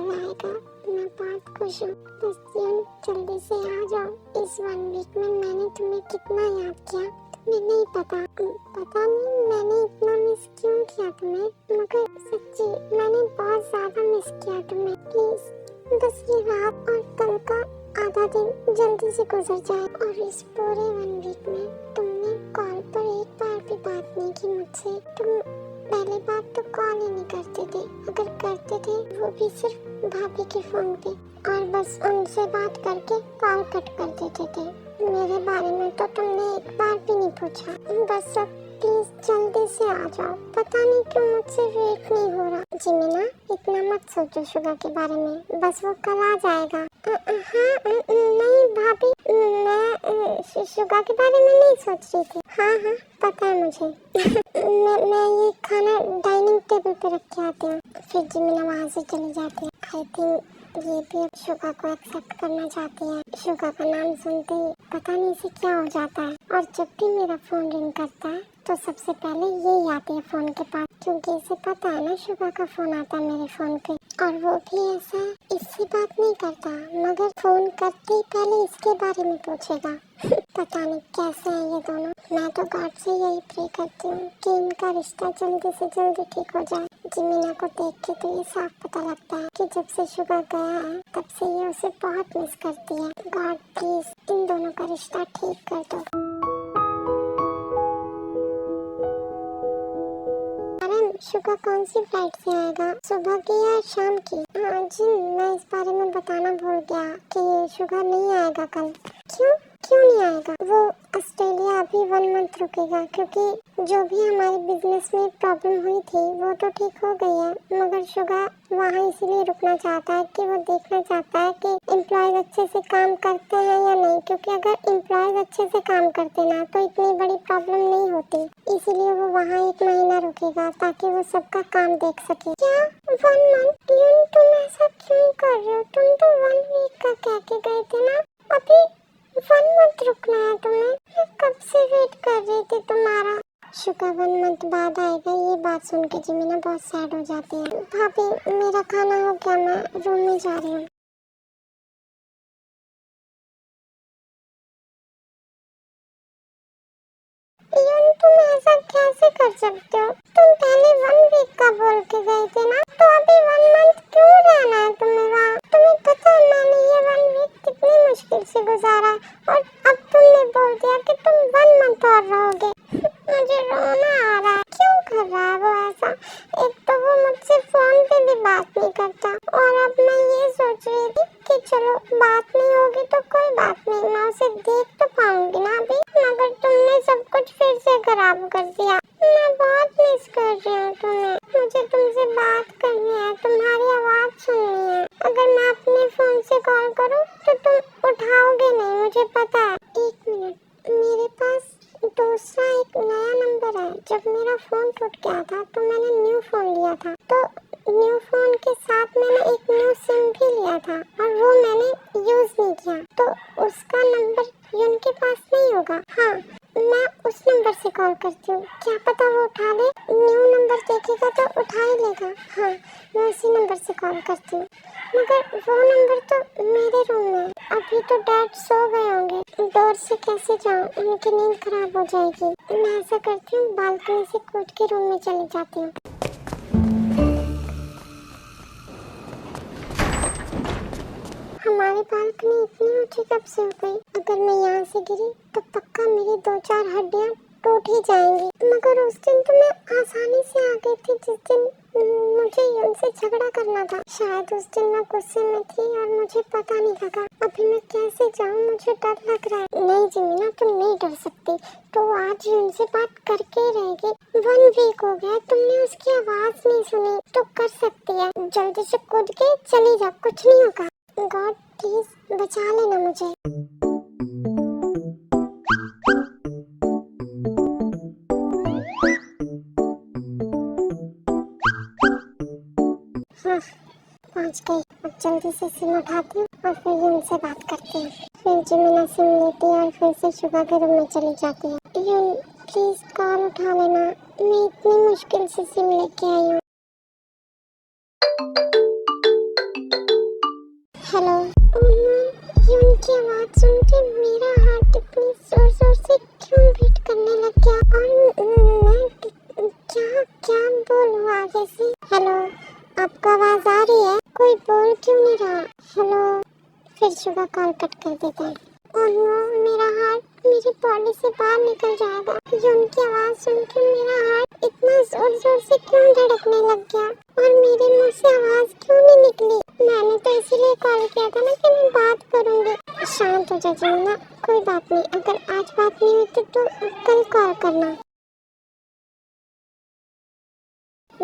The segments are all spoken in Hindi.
कल आएगा। मैं बहुत खुश हूँ। बस यूं जल्दी से आ जाओ। इस 1 वीक में मैंने तुम्हें कितना याद किया तुम्हें नहीं पता। पता नहीं मैंने इतना मिस क्यों किया तुम्हें, मगर सच्ची मैंने बहुत ज्यादा मिस किया तुम्हें। प्लीज बस ये रात और कल का आधा दिन जल्दी से गुजर जाए। और इस पूरे 1 वीक में तुमने कॉल पर एक बार भी बात नहीं की मुझसे। तुम पहली बात तो कॉल ही नहीं करते थे, अगर करते थे वो भी सिर्फ भाभी के फोन पे, और बस उनसे बात करके कॉल कट कर देते थे। मेरे बारे में तो तुमने एक बार भी नहीं पूछा। बस अब प्लीज जल्दी से आ जाओ। पता नहीं क्यों मुझसे वेट नहीं हो रहा। जिमिना इतना मत सोचो शुगा के बारे में, बस वो कल आ जाएगा। हाँ नहीं भाभी, मैं शुगा के बारे में नहीं सोच रही थी। हाँ पता है मुझे। मैं ये खाना डाइनिंग टेबल पे रख के आती हूँ, फिर जिमिना वहाँ से चली जाती है। आई थिंक ये भी अब शुगा को एक्सेप्ट करना चाहती है। शुगा का नाम सुनते ही पता नहीं इसे क्या हो जाता है, और जब भी मेरा फोन रिंग करता है तो सबसे पहले यही आती है फोन के पास, क्योंकि इसे पता है ना शुगा का फोन आता है मेरे फोन पे। और वो भी ऐसा इससे बात नहीं करता, मगर फोन करते ही पहले इसके बारे में पूछेगा। पता नहीं कैसे है ये दोनों। मैं तो गॉड से यही प्रे करती हूँ कि इनका रिश्ता जल्दी से जल्दी ठीक हो जाए। जिमिना को देख के तो ये साफ पता लगता है कि जब से शुगर गया है तब से ये उसे बहुत मिस करती है। गॉड प्लीज इन दोनों का रिश्ता ठीक कर दो। शुगर कौन सी फ्लाइट से आएगा, सुबह की या शाम की? हाँ जी, मैं इस बारे में बताना भूल गया कि शुगर नहीं आएगा कल। क्यों नहीं आएगा? वो ऑस्ट्रेलिया अभी 1 मंथ रुकेगा, क्योंकि जो भी हमारे बिजनेस में प्रॉब्लम हुई थी वो तो ठीक हो गई है, मगर शुगर वहाँ इसीलिए रुकना चाहता है कि वो देखना चाहता है कि एम्प्लॉयज अच्छे से काम करते हैं या नहीं, क्योंकि अगर एम्प्लॉयज अच्छे से काम करते ना तो इतनी बड़ी प्रॉब्लम नहीं होती। इसीलिए वो वहाँ 1 महीना रुकेगा ताकि वो सबका काम देख सके। क्या 1 मंथ? तुम ऐसा क्यों कर रहे हो? तुम तो 1 वीक का कह के गए थे ना, अभी 1 मंथ रुकना है तुम्हें। मैं कब से वेट कर रही थी तुम्हारा। शुगर 1 मंथ बाद आएगा। ये बात सुन के जिमिना बहुत सैड हो जाती है। भाभी मेरा खाना हो गया, मैं रूम में जा रही हूँ। तुम ऐसा कैसे कर सकते हो? तुम पहले 1 वीक का बोल के गए थे ना, तो अभी 1 मंथ क्यों रहना है तुम्हें वहाँ? तुम्हें पता है मैंने ये 1 वीक कितनी मुश्किल से गुजारा है, और अब तुमने बोल दिया कि तुम 1 मंथ और रहोगे। मुझे रोना आ रहा है। क्यों कर रहा है वो ऐसा? एक तो वो मुझसे फोन पे भी बात नहीं करता, और अब मैं ये सोच रही थी कि चलो बात नहीं होगी तो कोई बात नहीं, मैं उसे देख तो पाऊंगी ना अभी, मगर तुमने सब कुछ फिर से खराब कर दिया। मैं बहुत मिस कर रही हूँ तुम्हें। मुझे तुमसे बात करनी है, तुम्हारी आवाज सुननी है। अगर मैं अपने फोन से कॉल करूँ तो तुम उठाओगे नहीं, मुझे पता है। 1 मिनट, मेरे पास दूसरा एक नया नंबर है। जब मेरा फोन टूट गया था तो मैंने न्यू फोन लिया था, तो न्यू फोन के साथ मैंने एक न्यू सिम भी लिया था, और वो मैंने यूज नहीं किया, तो उसका नंबर उनके पास नहीं होगा। हाँ मैं उस नंबर से कॉल करती हूँ, क्या पता वो उठा ले। न्यू नंबर देखेगा तो उठा ही लेगा। हाँ मैं उसी नंबर से कॉल करती हूँ, मगर वो नंबर तो मेरे रूम में है। अभी तो डैड सो गए होंगे, डोर से कैसे जाऊँ, उनकी नींद खराब हो जाएगी। मैं ऐसा करती हूँ, बालकनी से कूद के रूम में चली जाती हूँ। हमारी बालकनी इतनी ऊंची कब से हो गई? अगर मैं यहाँ से गिरी तो पक्का मेरी 2-4 हड्डियाँ टूट ही जाएंगी। मगर उस दिन तो मैं आसानी से आ गई थी, जिस दिन मुझे उनसे झगड़ा करना था। शायद उस दिन मैं गुस्से में थी और मुझे पता नहीं लगा। अभी मैं कैसे जाऊँ, मुझे डर लग रहा है। नहीं जिमिना तुम नहीं डर सकती, तो आज उनसे बात करके रहेगी। 1 वीक हो गया, तुमने उसकी आवाज नहीं सुनी तो कर सकती है, जल्दी से कूद के चली जा, कुछ नहीं होगा। गॉड प्लीज बचा लेना मुझे। हाँ पहुँच गई। अब जल्दी से सिम उठाती हूँ और फिर उनसे बात करती हूँ। फिर जिमिना सिम लेती है और फिर से शुगा के रूम में चली जाती है। यून प्लीज कॉल उठा लेना, मैं इतनी मुश्किल से सिम लेके आई हूँ। आपको आवाज आ रही है? कोई बोल क्यों नहीं रहा? हेलो। फिर शुगा कॉल कट कर देता है। ओह नो, मेरा हार्ट मेरी बॉडी से बाहर निकल जाएगा। ये उनकी आवाज सुन के मेरा हार्ट इतना जोर जोर से क्यों धड़कने लग गया और मेरे मुंह से आवाज क्यों नहीं निकली? मैंने तो इसीलिए कॉल किया था ना कि मैं बात करूंगी। शांत हो जा जमुना, कोई बात नहीं। अगर आज बात नहीं हुई तो कल कॉल करना।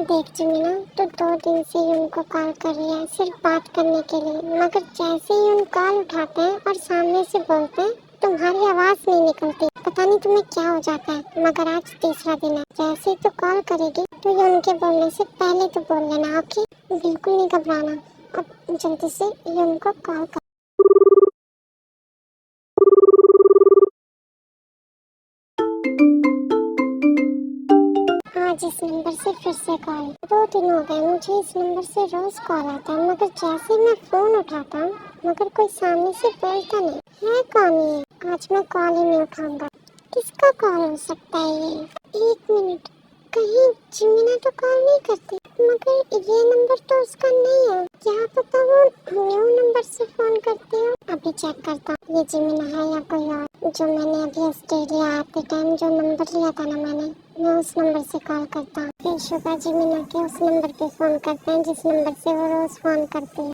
देख जमीना, तो 2 दिन से ही उनको कॉल कर रही है सिर्फ बात करने के लिए, मगर जैसे ही उन कॉल उठाते हैं और सामने से बोलते हैं तुम्हारी आवाज नहीं निकलती। पता नहीं तुम्हें क्या हो जाता है। मगर आज तीसरा दिन है, जैसे ही तो कॉल करेगी तो ये उनके बोलने से पहले तो बोल लेना, ओके? बिल्कुल नहीं घबराना। अब जल्दी से ये उनको कॉल कर। आज इस नंबर से फिर से कॉल। 2 दिन हो गए मुझे इस नंबर से रोज कॉल आता है, मगर जैसे मैं फोन उठाता हूँ मगर कोई सामने से बोलता नहीं है। कौन ये? आज मैं कॉल ही नहीं उठाऊंगा। किसका कॉल हो सकता है ये? 1 मिनट, कहीं जिमिना तो कॉल नहीं करती, मगर ये नंबर तो उसका नहीं है। क्या पता वो न्यू नंबर से फोन करती हो। अभी चेक करता हूँ ये जिमिना है या कोई और। जो मैंने अभी ऑस्ट्रेलिया आते टाइम जो नंबर लिया था ना मैं उस नंबर से कॉल करता हूँ। फिर शुगा जिमिना के उस नंबर पे फोन करते हैं जिस नंबर से वो रोज फोन करती है।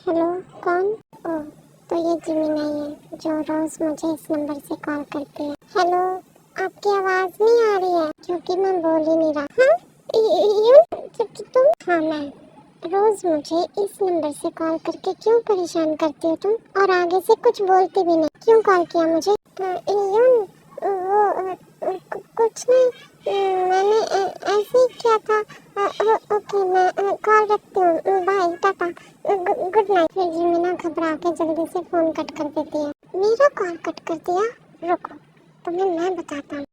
हेलो, कौन? ओह, तो ये जिमिना ही है जो रोज मुझे इस नंबर से कॉल करती है। हेलो, आपकी आवाज नहीं आ रही है क्योंकि मैं बोल ही नहीं रहा। हाँ, तुम? हाँ, मैं। रोज मुझे इस नंबर से कॉल करके क्यों परेशान करती हो तुम? और आगे से कुछ बोलती भी नहीं। क्यों कॉल किया मुझे? कुछ नहीं, मैंने ऐसे ही किया था। ओके, मैं कॉल रखती हूँ, बाय, टाटा, गुड नाइट। फिर जिमिना घबरा के जल्दी से फोन कट कर देती है। मेरा कॉल कट कर दिया? रुको, तुम्हें मैं बताता हूँ।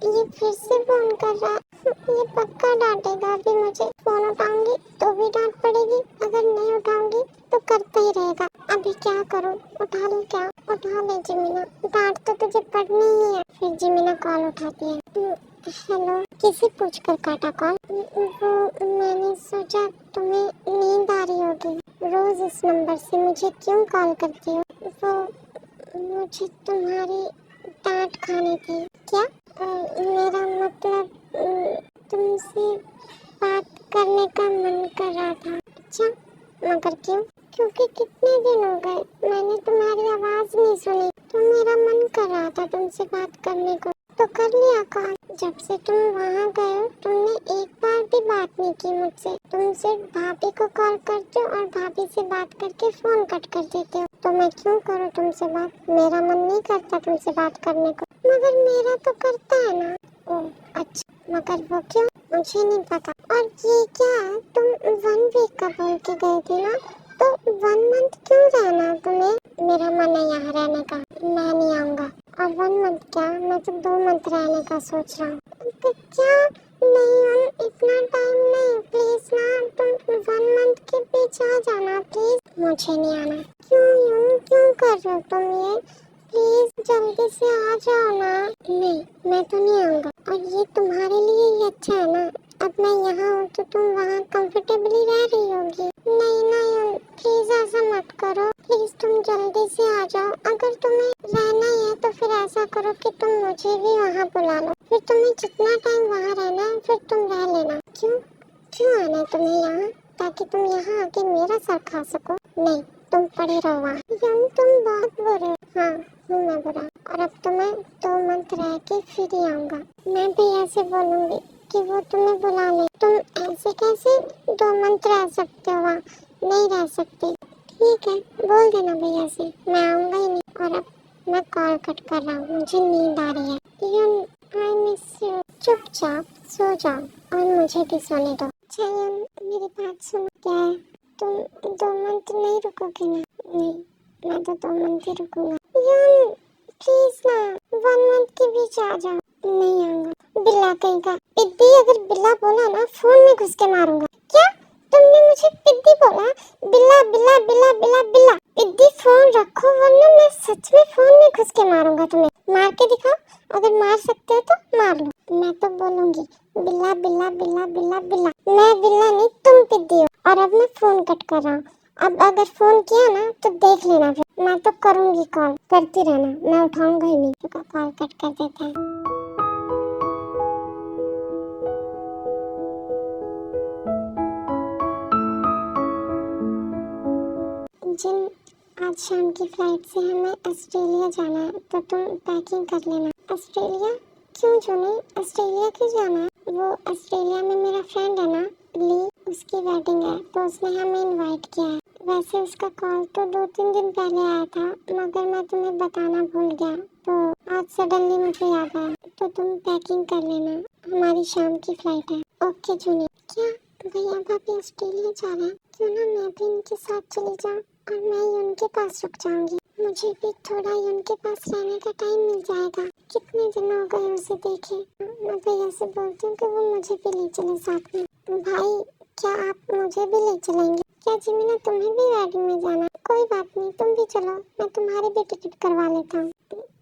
ये फिर से फोन कर रहा। ये पक्का डांटेगा अभी मुझे। फोन उठाऊंगी तो भी डांट पड़ेगी, अगर नहीं उठाऊंगी तो करता ही रहेगा। अभी क्या करूं? उठा लूं क्या? उठा ले जिमिना, डांट तो तुझे पड़नी ही है। फिर जिमिना कॉल उठाती है। हेलो, किसे पूछकर काटा कॉल? वो मैंने सोचा तुम्हें नींद आ रही होगी। रोज इस नंबर से मुझे क्यों कॉल करती हो? वो मुझे तुम्हारी डांट खानी थी। क्या? मेरा मतलब तुमसे बात करने का मन कर रहा था। अच्छा, मगर क्यों? क्योंकि कितने दिन हो गए मैंने तुम्हारी आवाज नहीं सुनी, तो मेरा मन कर रहा था तुमसे बात करने को, तो कर लिया कॉल। जब से तुम वहाँ गए हो तुमने एक बार भी बात नहीं की मुझसे। तुम सिर्फ भाभी को कॉल करते हो और भाभी से बात करके फोन कट कर देते हो। तो मैं क्यों करूँ तुमसे बात? मेरा मन नहीं करता तुमसे बात करने को, मगर मेरा तो करता है ना। ओह अच्छा, मगर वो क्यों? मुझे नहीं पता। और ये क्या, तुम 1 वीक का बोल के गए थे ना, तो 1 मंथ क्यों रहना तुम्हें? मेरा मन है यहाँ रहने का, मैं नहीं आऊँगा। और 1 मंथ क्या, मैं तो 2 मंथ रहने का सोच रहा हूँ। तो क्या? नहीं, इतना टाइम नहीं, प्लीज ना, तुम 1 मंथ के पीछे आ जाना प्लीज। मुझे नहीं आना। क्यों कर रहे हो तुम ये? प्लीज जल्दी से आ जाओ ना। नहीं, मैं तो नहीं आऊँगा। और ये तुम्हारे लिए ही अच्छा है ना, अब मैं यहाँ हूँ तो तुम वहाँ कंफर्टेबली रह रही होगी। नहीं, प्लीज ऐसा मत करो, प्लीज तुम जल्दी से आ जाओ। अगर तुम्हें रहना ही है तो फिर ऐसा करो कि तुम मुझे भी वहाँ बुला लो, फिर तुम्हें जितना टाइम वहाँ रहना है फिर तुम रह लेना। क्यों आना है तुम्हें यहाँ? ताकि तुम यहाँ आके मेरा सर खा सको? नहीं, तुम पड़े रहो वहाँ। तुम बहुत बुरे हो। हाँ, हूँ मैं बुरा, और अब तो मैं 2 मंथ रह के फिर ही आऊँगा। मैं भी ऐसे बोलूँगी कि वो तुम्हें बुला ले। तुम ऐसे कैसे 2 मंथ रह सकते हो वहाँ? नहीं रह सकते। ठीक है, बोल देना भैया से, मैं आऊँगा ही नहीं। और अब मैं कॉल कट कर रहा हूँ, मुझे नींद आ रही है। I miss you. चुपचाप सो जाओ और मुझे भी सोने दो। चयन, मेरी बात सुनो। क्या है? तुम 2 मंथ नहीं रुकोगे ना? नहीं, मैं तो 2 मंथ ही रुकूंगा। प्लीज ना, 1 मंथ के बीच आ जाओ। नहीं आऊंगा। बिल्ला कहीं का। पिद्दी, अगर बिल्ला बोला ना फोन में घुस के मारूंगा। क्या? तुमने मुझे पिद्दी बोला? बिल्ला बिल्ला बिल्ला बिल्ला बिल्ला। पिद्दी, फोन रखो वरना मैं सच में फोन में घुस के मारूंगा तुम्हें। मार के दिखाओ, अगर मार सकते हो तो मार लो। मैं तो बोलूंगी बिल्ला बिल्ला बिल्ला बिल्ला बिल्ला। मैं बिल्ला नहीं, तुम पिद्दी हो। और अब मैं फोन कट कर रहा हूँ। अब अगर फोन किया ना तो देख लेना, फिर मैं तो करूंगी कॉल, करती रहना, मैं उठाऊंगा ही नहीं। तो कॉल कट कर देता है। जिन आज शाम की फ्लाइट से हमें ऑस्ट्रेलिया जाना है, तो तुम पैकिंग कर लेना। ऑस्ट्रेलिया क्यों चुनी? ऑस्ट्रेलिया क्यों जाना है? वो ऑस्ट्रेलिया में मेरा फ्रेंड है ना ली, उसकी वेडिंग है, तो उसने हमें इनवाइट किया है। वैसे उसका कॉल तो 2-3 दिन पहले आया था, मगर मैं तुम्हें बताना भूल गया, तो आज सडनली मुझे याद आया। तो तुम पैकिंग कर लेना, हमारी शाम की फ्लाइट है। ओके जूनी। क्या भैया भाभी ऑस्ट्रेलिया जा रहे हैं? क्यों ना मैं भी इनके साथ चली जाऊँ और मैं ही उनके पास रुक जाऊंगी। मुझे भी थोड़ा ही उनके पास रहने का टाइम मिल जाएगा। कितने दिन हो गए उसे देखे। मैं भैया से बोलती हूँ कि वो मुझे भी ले चले साथ में। भाई क्या आप मुझे भी ले चलेंगे? क्या जिमिना तुम्हें भी वेडिंग में जाना? कोई बात नहीं, तुम भी चलो, मैं तुम्हारी भी टिकट करवा लेता हूँ।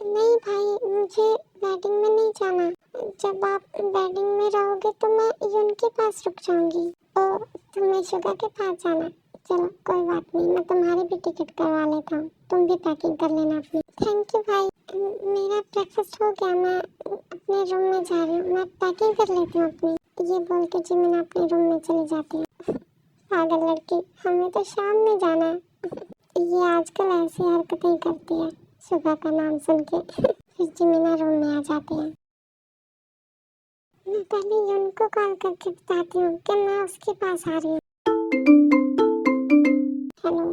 नहीं भाई, मुझे वेडिंग में नहीं जाना। जब आप वेडिंग में रहोगे तो मैं यून के पास रुक जाऊंगी। और तुम्हें शुगा के पास जाना। चलो कोई बात नहीं, मैं तुम्हारी भी टिकट करवा लेता हूँ। तुम भी पैकिंग कर लेना अपनी। थैंक यू भाई। मेरा ब्रेकफास्ट हो गया, मैं अपने रूम में जा रही हूँ। मैं पैकिंग कर लेती हूँ अपनी। ये बोल के जिमिना अपने रूम में चली जाती है। पागल लड़की, हमें तो शाम में जाना है। ये आजकल ऐसी हरकतें करती है, सुबह का नाम सुन के फिर जिमिना रूम में आ जाती है। मैं पहले यून को कॉल करके बताती हूँ कि मैं उसके पास आ रही हूँ। हेलो,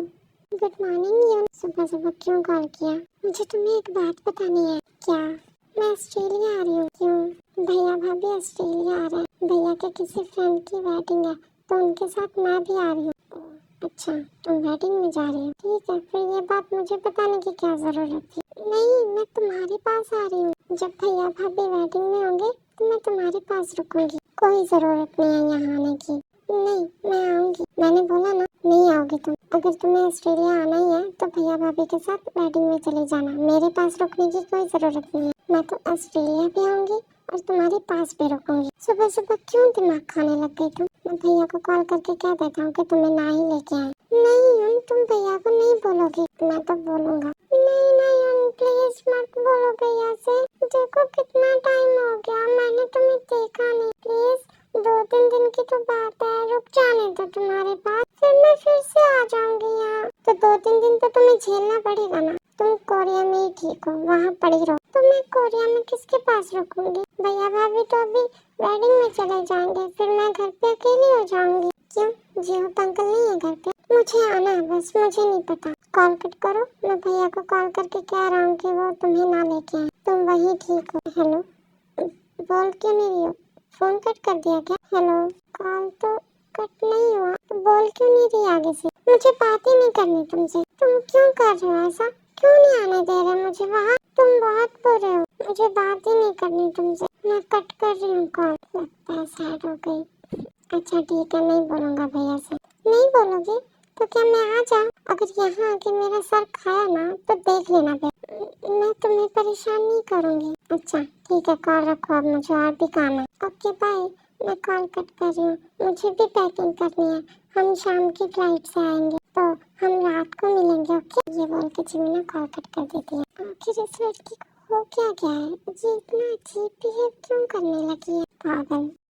गुड मॉर्निंग यून। सुबह सुबह क्यों कॉल किया? मुझे तुम्हें एक बात बतानी है। क्या? मैं ऑस्ट्रेलिया आ रही हूँ। क्यों? भैया भाभी ऑस्ट्रेलिया आ रहे हैं। भैया के किसी फ्रेंड की वेडिंग है, तो उनके साथ मैं भी आ रही हूँ। अच्छा, तुम वेडिंग में जा रही हो? ठीक है, फिर ये बात मुझे बताने की क्या जरूरत थी? नहीं, मैं तुम्हारे पास आ रही हूँ। जब भैया भाभी वेडिंग में होंगे तो मैं तुम्हारे पास रुकूंगी। कोई जरूरत नहीं है यहाँ आने की। नहीं, मैं आऊंगी। मैंने बोला ना, नहीं आओगी तुम। अगर तुम्हें ऑस्ट्रेलिया आना ही है तो भैया भाभी के साथ वेडिंग में चले जाना। मेरे पास रुकने की कोई जरूरत नहीं है। मैं तो ऑस्ट्रेलिया भी आऊंगी और तुम्हारे पास भी रुकूंगी। सुबह सुबह क्यों दिमाग खाने लग गई तुम? मैं भैया को कॉल करके कह देता हूँ कि तुम्हें ना ही लेके आए। नहीं, तुम भैया को नहीं बोलोगी। मैं तो बोलूंगा। नहीं नहीं, प्लीज मत बोलो भैया से। देखो कितना टाइम हो गया, मैंने तुम्हें देखा नहीं। प्लीज 2-3 दिन की तो बात है, रुक जाने दो तुम्हारे पास, फिर मैं फिर से आ जाऊंगी यहाँ। तो 2-3 दिन तो तुम्हें झेलना पड़ेगा ना। तुम कोरिया में ही ठीक हो, वहाँ पड़ी रहो। तो मैं कोरिया में किसके पास रुकूंगी? भैया भाभी तो अभी वेडिंग में चले जाएंगे, फिर मैं घर पे अकेली हो जाऊंगी। क्यों, जियो अंकल नहीं है घर पे? मुझे आना है, बस मुझे नहीं पता। कॉल कट करो, मैं भैया को कॉल करके कह रहा हूँ कि वो तुम्हें ना लेके आए। तुम वही ठीक हो। हेलो, बोल क्यों नहीं रही हो? फोन कट कर दिया क्या? हेलो, कॉल तो कट नहीं हुआ, तो बोल क्यों नहीं रही आगे से? मुझे बात ही नहीं करनी तुमसे। तुम क्यों कर रहे हो ऐसा? क्यों नहीं आने दे रहे मुझे वहाँ? तुम बहुत बुरे हो, मुझे बात ही नहीं करनी तुमसे। मैं कट कर रही हूँ कॉल। लगता है सैड हो गई। अच्छा ठीक है, नहीं बोलूंगा भैया से। नहीं बोलोगे तो क्या मैं आ जाऊँ? अगर यहाँ आके मेरा सर खाया ना तो देख लेना फिर। मैं तुम्हें परेशान नहीं करूँगी। अच्छा ठीक है, कॉल रखो, अब मुझे और भी काम है। ओके बाय, मैं कॉल कट कर रही हूँ। मुझे भी पैकिंग करनी है, हम शाम की फ्लाइट से आएंगे तो हम रात को मिलेंगे। ओके, ये बोल के जिमिना कॉल कट कर देती है। आखिर इस लड़की को हो क्या गया है? ये इतना अजीब बिहेव क्यों करने लगी है? पागल।